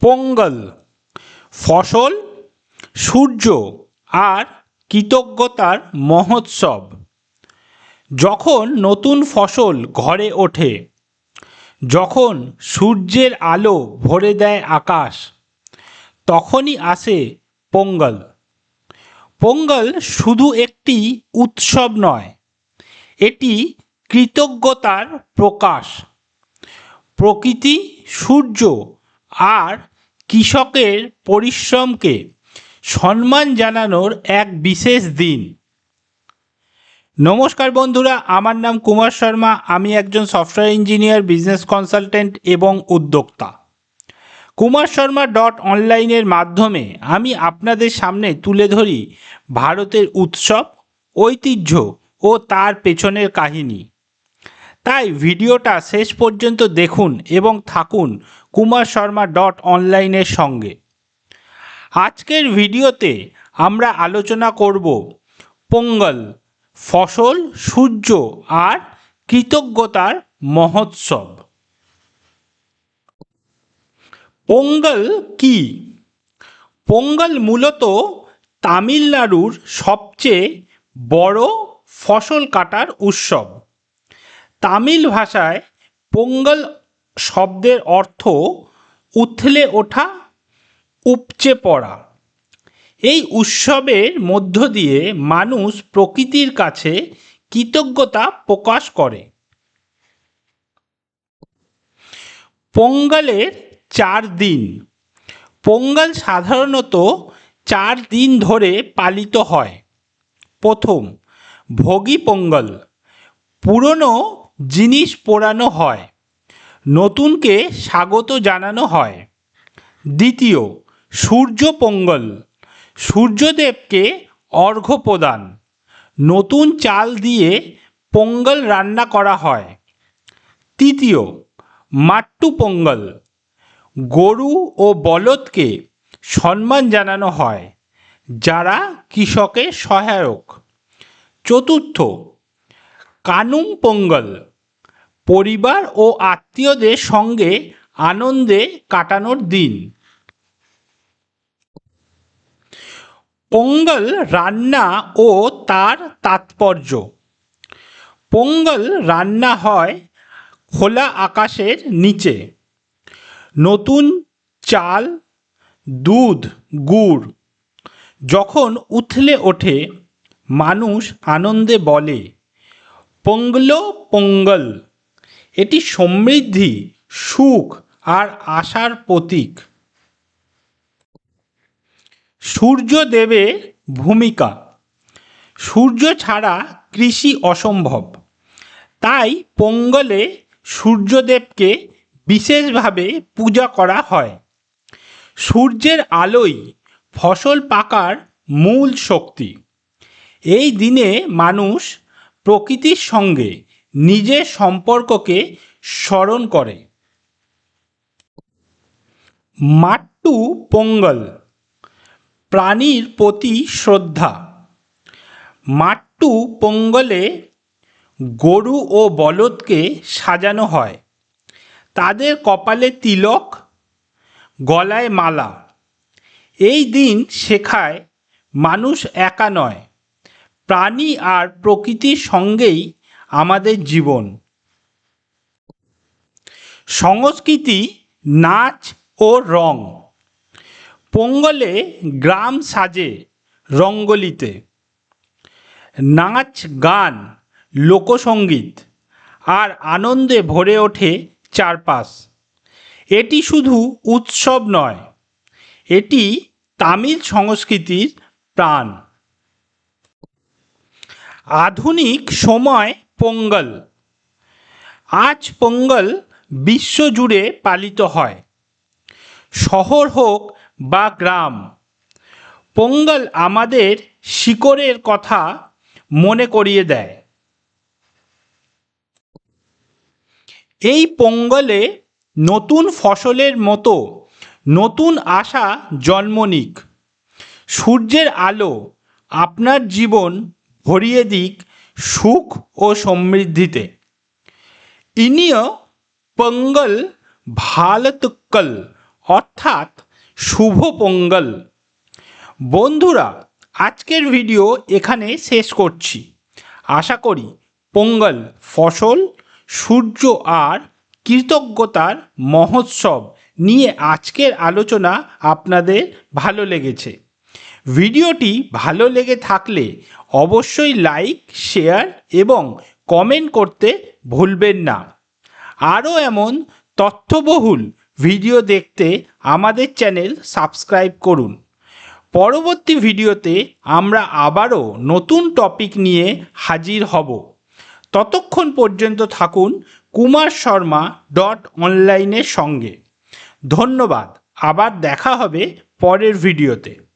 পোঙ্গল ফসল, সূর্য আর কৃতজ্ঞতার মহোৎসব। যখন নতুন ফসল ঘরে ওঠে, যখন সূর্যের আলো ভরে দেয় আকাশ, তখনই আসে পোঙ্গল। পোঙ্গল শুধু একটি উৎসব নয়, এটি কৃতজ্ঞতার প্রকাশ। প্রকৃতি, সূর্য আর কৃষকের পরিশ্রমকে সম্মান জানানোর এক বিশেষ দিন। নমস্কার বন্ধুরা, আমার নাম কুমার শর্মা। আমি একজন সফটওয়্যার ইঞ্জিনিয়ার, বিজনেস কনসালটেন্ট এবং উদ্যোক্তা। kumarshorma.online-এর মাধ্যমে আমি আপনাদের সামনে তুলে ধরি ভারতের উৎসব, ঐতিহ্য ও তার পেছনের কাহিনী। তাই ভিডিওটা শেষ পর্যন্ত দেখুন এবং থাকুন kumarshorma.online-এর সঙ্গে। আজকের ভিডিওতে আমরা আলোচনা করব পোঙ্গল ফসল, সূর্য আর কৃতজ্ঞতার মহোৎসব। পোঙ্গল কি? পোঙ্গল মূলত তামিলনাড়ুর সবচেয়ে বড় ফসল কাটার উৎসব। তামিল ভাষায় পোঙ্গল শব্দের অর্থ উথলে ওঠা, উপচে পড়া। এই উৎসবের মধ্য দিয়ে মানুষ প্রকৃতির কাছে কৃতজ্ঞতা প্রকাশ করে। পোঙ্গলের 4 দিন। পোঙ্গল সাধারণত 4 দিন ধরে পালিত হয়। প্রথম, ভোগী পোঙ্গল। পুরনো জিনিস পোড়ানো হয়, নতুনকে স্বাগত জানানো হয়। দ্বিতীয়, সূর্য পোঙ্গল। সূর্যদেবকে অর্ঘ্য প্রদান। নতুন চাল দিয়ে পোঙ্গল রান্না করা হয়। তৃতীয়, মাট্টু পোঙ্গল। গরু ও বলদকে সম্মান জানানো হয়, যারা কৃষকের সহায়ক। চতুর্থ, কানুম পোঙ্গল। পরিবার ও আত্মীয়দের সঙ্গে আনন্দে কাটানোর দিন। পোঙ্গল রান্না ও তার তাৎপর্য। পোঙ্গল রান্না হয় খোলা আকাশের নিচে। নতুন চাল, দুধ, গুড় যখন উথলে ওঠে, মানুষ আনন্দে বলে পোঙ্গলো পোঙ্গল। এটি সমৃদ্ধি, সুখ আর আশার প্রতীক। সূর্যদেবের ভূমিকা। সূর্য ছাড়া কৃষি অসম্ভব। তাই পোঙ্গলে সূর্যদেবকে বিশেষভাবে পূজা করা হয়। সূর্যের আলোই ফসল পাকার মূল শক্তি। এই দিনে মানুষ প্রকৃতির সঙ্গে নিজের সম্পর্ককে স্মরণ করে। মাট্টু পোঙ্গল, প্রাণীর প্রতি শ্রদ্ধা। মাট্টু পোঙ্গলে গরু ও বলদকে সাজানো হয়। তাদের কপালে তিলক, গলায় মালা। এই দিন শেখায় মানুষ একা নয়, প্রাণী আর প্রকৃতির সঙ্গেই আমাদের জীবন। সংস্কৃতি, নাচ ও রং। পোঙ্গলে গ্রাম সাজে রঙ্গোলিতে। নাচ, গান, লোকসঙ্গীত আর আনন্দে ভরে ওঠে চারপাশ। এটি শুধু উৎসব নয়, এটি তামিল সংস্কৃতির প্রাণ। আধুনিক সময় পোঙ্গল। আজ পোঙ্গল বিশ্বজুড়ে পালিত হয়, শহর হোক বা গ্রাম। পোঙ্গল আমাদের শিকড়ের কথা মনে করিয়ে দেয়। এই পোঙ্গলে নতুন ফসলের মতো নতুন আশা জন্ম নিক। সূর্যের আলো আপনার জীবন ভরিয়ে দিক সুখ ও সমৃদ্ধিতে। ইনিয় পোঙ্গল ভালতুক্কল অর্থাৎ শুভ পোঙ্গল। বন্ধুরা, আজকের ভিডিও এখানে শেষ করছি। আশা করি পোঙ্গল ফসল, সূর্য আর কৃতজ্ঞতার মহোৎসব নিয়ে আজকের আলোচনা আপনাদের ভালো লেগেছে। ভিডিওটি ভালো লেগে থাকলে অবশ্যই লাইক, শেয়ার এবং কমেন্ট করতে ভুলবেন না। আরও এমন তথ্যবহুল ভিডিও দেখতে আমাদের চ্যানেল সাবস্ক্রাইব করুন। পরবর্তী ভিডিওতে আমরা আবারও নতুন টপিক নিয়ে হাজির হব। ততক্ষণ পর্যন্ত থাকুন kumarsharma.online এর সঙ্গে। ধন্যবাদ। আবার দেখা হবে পরের ভিডিওতে।